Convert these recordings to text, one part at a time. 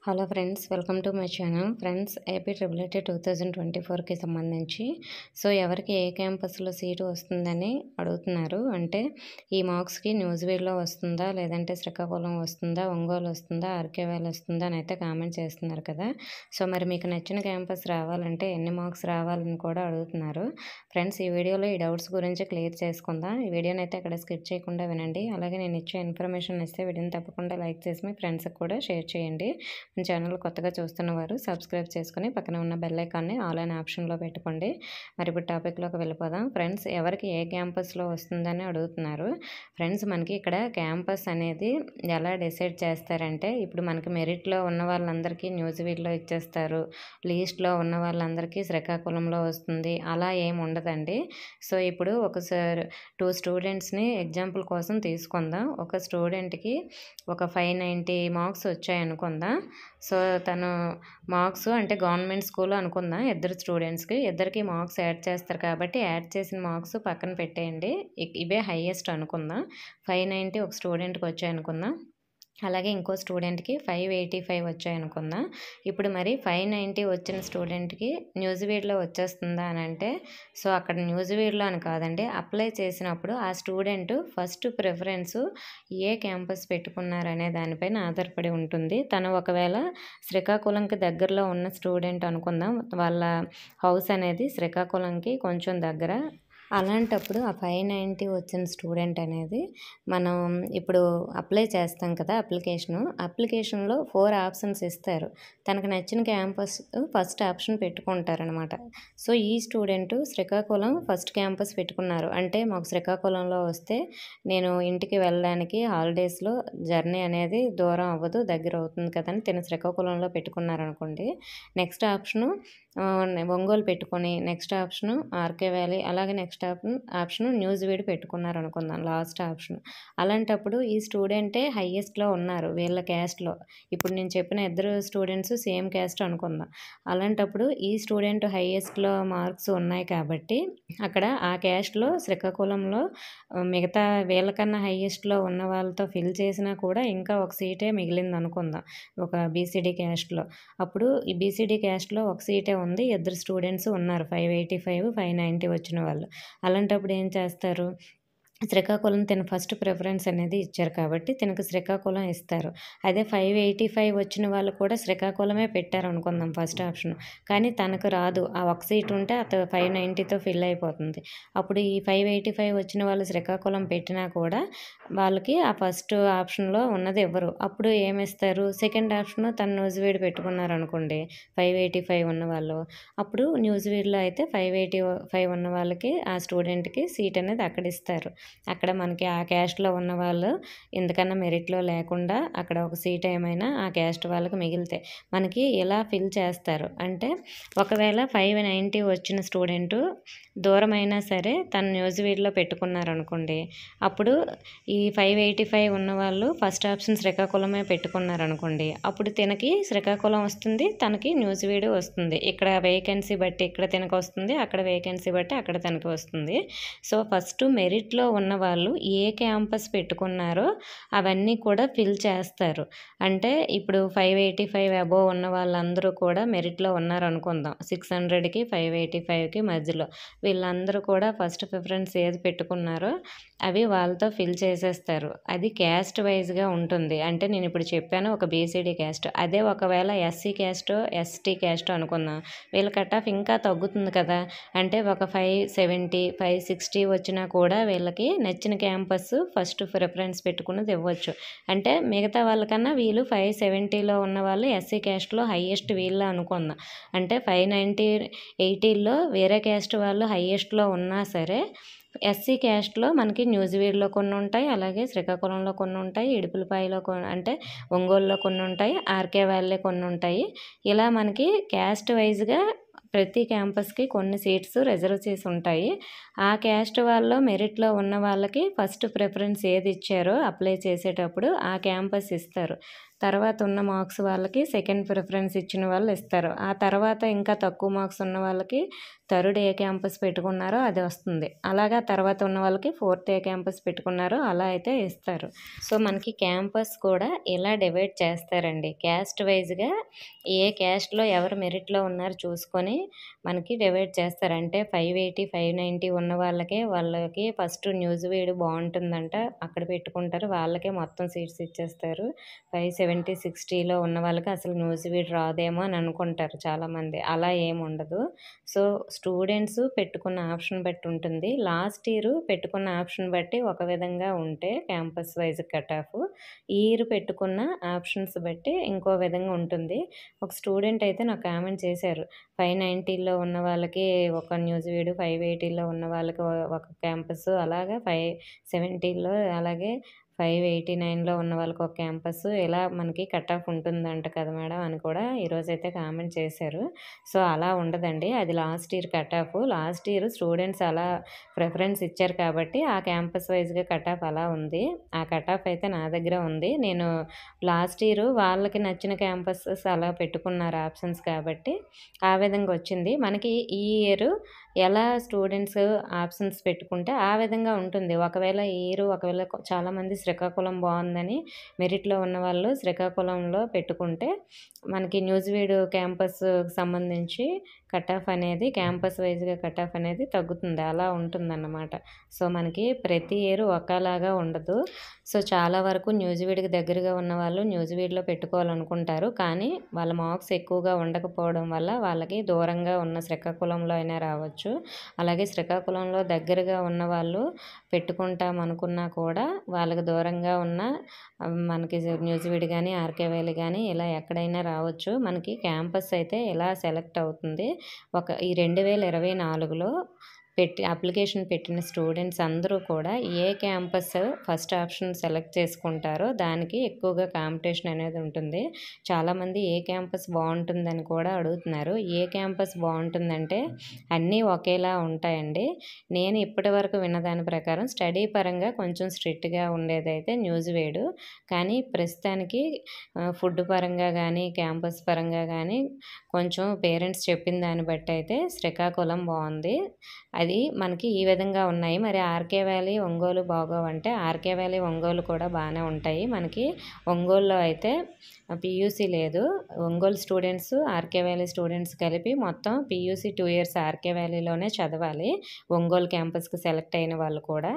Hello friends, welcome to my channel. Friends, AP triple IT 2024కి సంబంధించి ఎవరికి ఏ క్యాంపస్లో సీటు వస్తుందని అడుగుతున్నారు. అంటే ఈ మార్క్స్కి న్యూజివీడ్లో వస్తుందా, లేదంటే శ్రీకాకుళం వస్తుందా, ఒంగోలు వస్తుందా, ఆర్కే వ్యాలీ వస్తుందా అని అయితే కామెంట్ చేస్తున్నారు కదా. మరి మీకు నచ్చిన క్యాంపస్ రావాలంటే ఎన్ని మార్క్స్ రావాలని కూడా అడుగుతున్నారు. ఫ్రెండ్స్, ఈ వీడియోలో ఈ డౌట్స్ గురించి క్లియర్ చేసుకుందాం. ఈ వీడియోని అయితే అక్కడ స్కిప్ చేయకుండా వినండి. అలాగే నేను ఇచ్చే ఇన్ఫర్మేషన్ ఇస్తే వీడియోని తప్పకుండా లైక్ చేసి మీ ఫ్రెండ్స్కి కూడా షేర్ చేయండి. మన ఛానల్ కొత్తగా చూస్తున్న వారు సబ్స్క్రైబ్ చేసుకుని పక్కన ఉన్న బెల్ ఐకాన్ని ఆల్ అనే ఆప్షన్లో పెట్టుకోండి. మరి ఇప్పుడు టాపిక్లోకి వెళ్ళిపోదాం. ఫ్రెండ్స్, ఎవరికి ఏ క్యాంపస్లో వస్తుందని అడుగుతున్నారు. ఫ్రెండ్స్, మనకి ఇక్కడ క్యాంపస్ అనేది ఎలా డిసైడ్ చేస్తారంటే, ఇప్పుడు మనకి మెరిట్లో ఉన్న వాళ్ళందరికీ న్యూజివీడ్లో ఇచ్చేస్తారు, లీస్ట్లో ఉన్న వాళ్ళందరికీ శ్రీకాకుళంలో వస్తుంది, అలా ఏమి ఉండదండి. ఇప్పుడు ఒకసారి 2 స్టూడెంట్స్ని ఎగ్జాంపుల్ కోసం తీసుకుందాం. ఒక స్టూడెంట్కి ఒక 590 మార్క్స్ వచ్చాయనుకుందాం. తను మార్క్స్ అంటే గవర్నమెంట్ స్కూల్ అనుకుందాం. ఇద్దరికి మార్క్స్ యాడ్ చేస్తారు కాబట్టి యాడ్ చేసిన మార్క్స్ పక్కన పెట్టేయండి. ఇవే హైయెస్ట్ అనుకుందాం. 590 ఒక స్టూడెంట్కి వచ్చాయనుకుందాం. అలాగే ఇంకో స్టూడెంట్కి 585 వచ్చాయనుకుందాం. ఇప్పుడు మరి 590 వచ్చిన స్టూడెంట్కి న్యూజివీడ్లో వచ్చేస్తుందా అని అంటే, అక్కడ న్యూజివీడ్లో అని కాదండి, అప్లై చేసినప్పుడు ఆ స్టూడెంట్ ఫస్ట్ ప్రిఫరెన్స్ ఏ క్యాంపస్ పెట్టుకున్నారనే దానిపైన ఆధారపడి ఉంటుంది. తను ఒకవేళ శ్రీకాకుళంకి దగ్గరలో ఉన్న స్టూడెంట్ అనుకుందాం, వాళ్ళ హౌస్ అనేది శ్రీకాకుళంకి కొంచెం దగ్గర. అలాంటప్పుడు ఆ 590 వచ్చిన స్టూడెంట్ అనేది మనం ఇప్పుడు అప్లై చేస్తాం కదా, అప్లికేషన్లో 4 ఆప్షన్స్ ఇస్తారు. తనకు నచ్చిన క్యాంపస్ ఫస్ట్ ఆప్షన్ పెట్టుకుంటారనమాట. ఈ స్టూడెంట్ శ్రీకాకుళం ఫస్ట్ క్యాంపస్ పెట్టుకున్నారు అంటే, మాకు శ్రీకాకుళంలో వస్తే నేను ఇంటికి వెళ్ళడానికి హాలిడేస్లో జర్నీ అనేది దూరం అవ్వదు, దగ్గర అవుతుంది కదా అని తను శ్రీకాకుళంలో పెట్టుకున్నారనుకోండి. నెక్స్ట్ ఆప్షను ఒంగోలు పెట్టుకొని, నెక్స్ట్ ఆప్షను ఆర్కే వ్యాలీ, అలాగే నెక్స్ట్ ఆప్షను న్యూజివీడ్ పెట్టుకున్నారు అనుకుందాం, లాస్ట్ ఆప్షన్. అలాంటప్పుడు ఈ స్టూడెంటే హైయెస్ట్లో ఉన్నారు వీళ్ళ క్యాస్ట్లో. ఇప్పుడు నేను చెప్పిన ఇద్దరు స్టూడెంట్స్ సేమ్ క్యాస్ట్ అనుకుందాం. అలాంటప్పుడు ఈ స్టూడెంట్ హైయెస్ట్లో మార్క్స్ ఉన్నాయి కాబట్టి అక్కడ ఆ క్యాస్ట్లో శ్రీకాకుళంలో మిగతా వీళ్ళకన్నా హైయెస్ట్లో ఉన్న వాళ్ళతో ఫిల్ చేసినా కూడా ఇంకా ఒక సీటే మిగిలింది అనుకుందాం, ఒక బీసీడీ క్యాస్ట్లో. అప్పుడు ఈ బీసీడీ క్యాస్ట్లో ఒక సీటే ఉంది, ఇద్దరు స్టూడెంట్స్ ఉన్నారు 585, 590 వచ్చిన వాళ్ళు. అలాంటప్పుడు ఏం చేస్తారు, శ్రీకాకుళం తన ఫస్ట్ ప్రిఫరెన్స్ అనేది ఇచ్చారు కాబట్టి తనకు శ్రీకాకుళం ఇస్తారు. అదే 585 వచ్చిన వాళ్ళు కూడా శ్రీకాకుళమే పెట్టారు అనుకుందాం ఫస్ట్ ఆప్షన్, కానీ తనకు రాదు, ఆ ఒక సీట్ ఉంటే అతను 590తో ఫిల్ అయిపోతుంది. అప్పుడు ఈ 585 వచ్చిన వాళ్ళు శ్రీకాకుళం పెట్టినా కూడా వాళ్ళకి ఆ ఫస్ట్ ఆప్షన్లో ఉన్నది ఇవ్వరు. అప్పుడు ఏమిస్తారు, సెకండ్ ఆప్షన్ తను న్యూజివీడ్ పెట్టుకున్నారు అనుకోండి 585 ఉన్న వాళ్ళు. అప్పుడు న్యూజివీడ్లో అయితే 585 ఉన్న వాళ్ళకి ఆ స్టూడెంట్కి సీట్ అనేది అక్కడ ఇస్తారు. అక్కడ మనకి ఆ క్యాస్ట్లో ఉన్న వాళ్ళు ఎందుకన్నా మెరిట్లో లేకుండా అక్కడ ఒక సీట్ ఏమైనా ఆ క్యాస్ట్ వాళ్ళకి మిగిలితే మనకి ఇలా ఫిల్ చేస్తారు. అంటే ఒకవేళ 590 వచ్చిన స్టూడెంటు దూరమైనా సరే తను న్యూజివీడ్లో పెట్టుకున్నారనుకోండి, అప్పుడు ఈ 585 ఉన్న వాళ్ళు ఫస్ట్ ఆప్షన్ శ్రీకాకుళమే పెట్టుకున్నారనుకోండి, అప్పుడు తనకి శ్రీకాకుళం వస్తుంది, తనకి న్యూజివీడ్ వస్తుంది. ఇక్కడ వేకెన్సీ బట్టి ఇక్కడ తనకు వస్తుంది, అక్కడ వేకెన్సీ బట్టి అక్కడ తనకి వస్తుంది. ఫస్ట్ మెరిట్లో ఉన్న వాళ్ళు ఏ క్యాంపస్ పెట్టుకున్నారో అవన్నీ కూడా ఫిల్ చేస్తారు. అంటే ఇప్పుడు 585 అబోవ్ ఉన్న వాళ్ళందరూ కూడా మెరిట్లో ఉన్నారనుకుందాం, 600కి 585కి మధ్యలో వీళ్ళందరూ కూడా ఫస్ట్ ప్రిఫరెన్స్ ఏది పెట్టుకున్నారో అవి వాళ్ళతో ఫిల్ చేసేస్తారు. అది క్యాస్ట్ వైజ్గా ఉంటుంది. అంటే నేను ఇప్పుడు చెప్పాను ఒక బీసీడీ క్యాస్ట్, అదే ఒకవేళ ఎస్సీ క్యాస్ట్, ఎస్టీ క్యాస్ట్ అనుకుందాం, వీళ్ళ కట్ ఆఫ్ ఇంకా తగ్గుతుంది కదా. అంటే ఒక 570, 560 వచ్చినా కూడా వీళ్ళకి నచ్చిన క్యాంపస్ ఫస్ట్ ప్రిఫరెన్స్ పెట్టుకున్నది ఇవ్వచ్చు. అంటే మిగతా వాళ్ళకన్నా వీళ్ళు 570లో ఉన్న వాళ్ళు ఎస్సీ క్యాస్ట్లో హైయెస్ట్ వీళ్ళు అనుకుందాం. అంటే 590, 80లో వేరే క్యాస్ట్ వాళ్ళు హైయెస్ట్లో ఉన్నా సరే ఎస్సీ క్యాస్ట్లో మనకి న్యూజివీడ్లో కొన్ని ఉంటాయి, అలాగే శ్రీకాకుళంలో కొన్ని ఉంటాయి, ఇడుపులపాయలో అంటే ఒంగోలులో కొన్ని ఉంటాయి, ఆర్కే వ్యాలీలో కొన్ని ఉంటాయి. ఇలా మనకి క్యాస్ట్ వైజ్గా ప్రతి క్యాంపస్కి కొన్ని సీట్స్ రిజర్వ్ చేసి ఉంటాయి. ఆ క్యాస్ట్ వాళ్ళు మెరిట్లో ఉన్న వాళ్ళకి ఫస్ట్ ప్రిఫరెన్స్ ఏది ఇచ్చారో అప్లై చేసేటప్పుడు ఆ క్యాంపస్ ఇస్తారు. తర్వాత ఉన్న మార్క్స్ వాళ్ళకి సెకండ్ ప్రిఫరెన్స్ ఇచ్చిన వాళ్ళు ఇస్తారు. ఆ తర్వాత ఇంకా తక్కువ మార్క్స్ ఉన్న వాళ్ళకి థర్డ్ ఏ క్యాంపస్ పెట్టుకున్నారో అది వస్తుంది. అలాగా తర్వాత ఉన్న వాళ్ళకి ఫోర్త్ ఏ క్యాంపస్ పెట్టుకున్నారో అలా అయితే ఇస్తారు. సో మనకి క్యాంపస్ కూడా ఇలా డివైడ్ చేస్తారండి. క్యాస్ట్ వైజ్‌గా ఏ క్యాస్ట్‌లో ఎవరు మెరిట్‌లో ఉన్నారో చూసుకొని మనకి డివైడ్ చేస్తారు. అంటే 580, 590 ఉన్న వాళ్ళకి ఫస్ట్ న్యూజివీడ్ బావుంటుందంట. అక్కడ పెట్టుకుంటారు. వాళ్ళకే మొత్తం సీట్స్ ఇచ్చేస్తారు. 570, 60లో ఉన్న వాళ్ళకి అసలు న్యూజివీడ్ రాదేమో అని అనుకుంటారు చాలామంది. అలా ఏముండదు. సో స్టూడెంట్స్ పెట్టుకున్న ఆప్షన్ బట్టి ఉంటుంది. లాస్ట్ ఇయర్ పెట్టుకున్న ఆప్షన్ బట్టి ఒక విధంగా ఉంటే క్యాంపస్ వైస్ కట్ ఆఫ్, ఈ ఇయర్ పెట్టుకున్న ఆప్షన్స్ బట్టి ఇంకో విధంగా ఉంటుంది. ఒక స్టూడెంట్ అయితే నాకు కామెంట్ చేశారు. 590లో ఉన్న వాళ్ళకి ఒక న్యూజివీడ్, 580లో ఉన్న వాళ్ళకి ఒక క్యాంపస్, అలాగా 570లో, అలాగే 589లో ఉన్న వాళ్ళకి ఒక క్యాంపస్, ఇలా మనకి కట్ ఆఫ్ ఉంటుందంట కదా మేడం అని కూడా ఈరోజైతే కామెంట్ చేశారు. సో అలా ఉండదండి. అది last year cut off. Last year students అలా ప్రిఫరెన్స్ ఇచ్చారు కాబట్టి ఆ క్యాంపస్ వైస్‌గా కట్ ఆఫ్ అలా ఉంది. ఆ కట్ ఆఫ్ అయితే నా దగ్గర ఉంది. నేను లాస్ట్ ఇయర్ వాళ్ళకి నచ్చిన క్యాంపసెస్ అలా పెట్టుకున్నారు ఆప్షన్స్ కాబట్టి ఆ విధంగా వచ్చింది. మనకి ఈ ఇయర్ ఎలా స్టూడెంట్స్ ఆప్షన్స్ పెట్టుకుంటే ఆ విధంగా ఉంటుంది. ఒకవేళ ఈ ఇయర్ చాలామంది శ్రీకాకుళం బావుందని మెరిట్‌లో ఉన్నవాళ్ళు శ్రీకాకుళంలో పెట్టుకుంటే మనకి న్యూజివీడ్ క్యాంపస్‌కి సంబంధించి కట్ ఆఫ్ అనేది క్యాంపస్ వైస్‌గా కట్ ఆఫ్ అనేది తగ్గుతుంది. అలా ఉంటుందన్నమాట. సో మనకి ప్రతి ఇయర్ ఒకలాగా ఉండదు. సో చాలా వరకు న్యూజివీడ్‌కి దగ్గరగా ఉన్నవాళ్ళు న్యూజివీడ్‌లో పెట్టుకోవాలనుకుంటారు. కానీ వాళ్ళ మార్క్స్ ఎక్కువగా ఉండకపోవడం వల్ల వాళ్ళకి దూరంగా ఉన్న శ్రీకాకుళంలో అయినా రావచ్చు. అలాగే శ్రీకాకుళంలో దగ్గరగా ఉన్నవాళ్ళు పెట్టుకుంటాం అనుకున్నా కూడా వాళ్ళకి దూరంగా ఉన్న మనకి న్యూజివీడ్ గానీ, ఆర్‌కే వ్యాలీ గానీ ఇలా ఎక్కడైనా రావచ్చు. మనకి క్యాంపస్ అయితే ఇలా సెలెక్ట్ అవుతుంది. ఈ 2024లో అప్లికేషన్ పెట్టిన స్టూడెంట్స్ అందరూ కూడా ఏ క్యాంపస్ ఫస్ట్ ఆప్షన్ సెలెక్ట్ చేసుకుంటారో దానికి ఎక్కువగా కాంపిటీషన్ అనేది ఉంటుంది. చాలామంది ఏ క్యాంపస్ బావుంటుందని కూడా అడుగుతున్నారు. ఏ క్యాంపస్ బావుంటుందంటే అన్నీ ఒకేలా ఉంటాయండి. నేను ఇప్పటివరకు విన్న దాని ప్రకారం స్టడీ పరంగా కొంచెం స్ట్రిక్ట్‌గా ఉండేదైతే న్యూజివీడ్. కానీ ప్రస్తుతానికి ఫుడ్ పరంగా గానీ, క్యాంపస్ పరంగా గానీ కొంచెం పేరెంట్స్ చెప్పిన దాన్ని బట్టి అయితే శ్రీకాకుళం బావుంది. అది మనకి ఈ విధంగా ఉన్నాయి. మరి ఆర్‌కే వ్యాలీ, ఒంగోలు బాగోవంటే ఆర్‌కే వ్యాలీ, ఒంగోలు కూడా బానే ఉంటాయి. మనకి ఒంగోలులో అయితే పీయూసీ లేదు. Ongole students, RK valley students కలిపి మొత్తం పీయూసీ 2 ఇయర్స్ ఆర్‌కే వ్యాలీలోనే చదవాలి. ఒంగోలు క్యాంపస్‌కి సెలెక్ట్ అయిన వాళ్ళు కూడా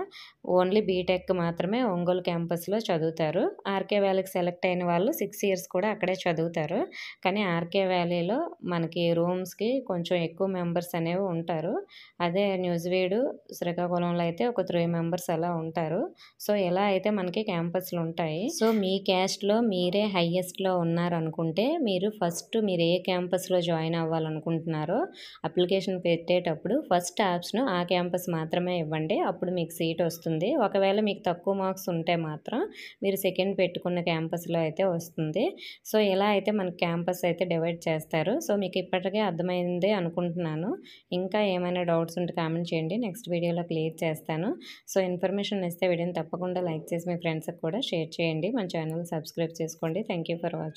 ఓన్లీ బీటెక్ మాత్రమే ఒంగోలు క్యాంపస్‌లో చదువుతారు. ఆర్‌కే వ్యాలీకి సెలెక్ట్ అయిన వాళ్ళు 6 ఇయర్స్ కూడా అక్కడే చదువుతారు. కానీ ఆర్‌కే వ్యాలీలో మనకి రూమ్స్‌కి కొంచెం ఎక్కువ మెంబర్స్ అనేవి ఉంటారు. అదే న్యూజివీడ్, శ్రీకాకుళంలో అయితే ఒక 3 మెంబర్స్ అలా ఉంటారు. సో ఇలా అయితే మనకి క్యాంపస్‌లు ఉంటాయి. సో మీ క్యాస్ట్‌లో మీరే హైయెస్ట్‌లో ఉన్నారనుకుంటే మీరు ఏ క్యాంపస్‌లో జాయిన్ అవ్వాలనుకుంటున్నారో అప్లికేషన్ పెట్టేటప్పుడు ఫస్ట్ ఆప్షన్ ఆ క్యాంపస్ మాత్రమే ఇవ్వండి. అప్పుడు మీకు సీట్ వస్తుంది. ఒకవేళ మీకు తక్కువ మార్క్స్ ఉంటే మాత్రం మీరు సెకండ్ పెట్టుకున్న క్యాంపస్‌లో అయితే వస్తుంది. సో ఇలా అయితే మనకి క్యాంపస్ అయితే డివైడ్ చేస్తారు. సో మీకు ఇప్పటికే అర్థమైంది అనుకుంటున్నాను. ఇంకా ఏమైనా డౌట్స్ ఉంటే కామెంట్ చేయండి. నెక్స్ట్ వీడియోలో క్లియర్ చేస్తాను. సో ఇన్ఫర్మేషన్ ఇస్తే వీడియోని తప్పకుండా లైక్ చేసి మీ ఫ్రెండ్స్‌కి కూడా షేర్ చేయండి. మన ఛానల్ సబ్స్క్రైబ్ చేసుకోండి. Thank you for watching.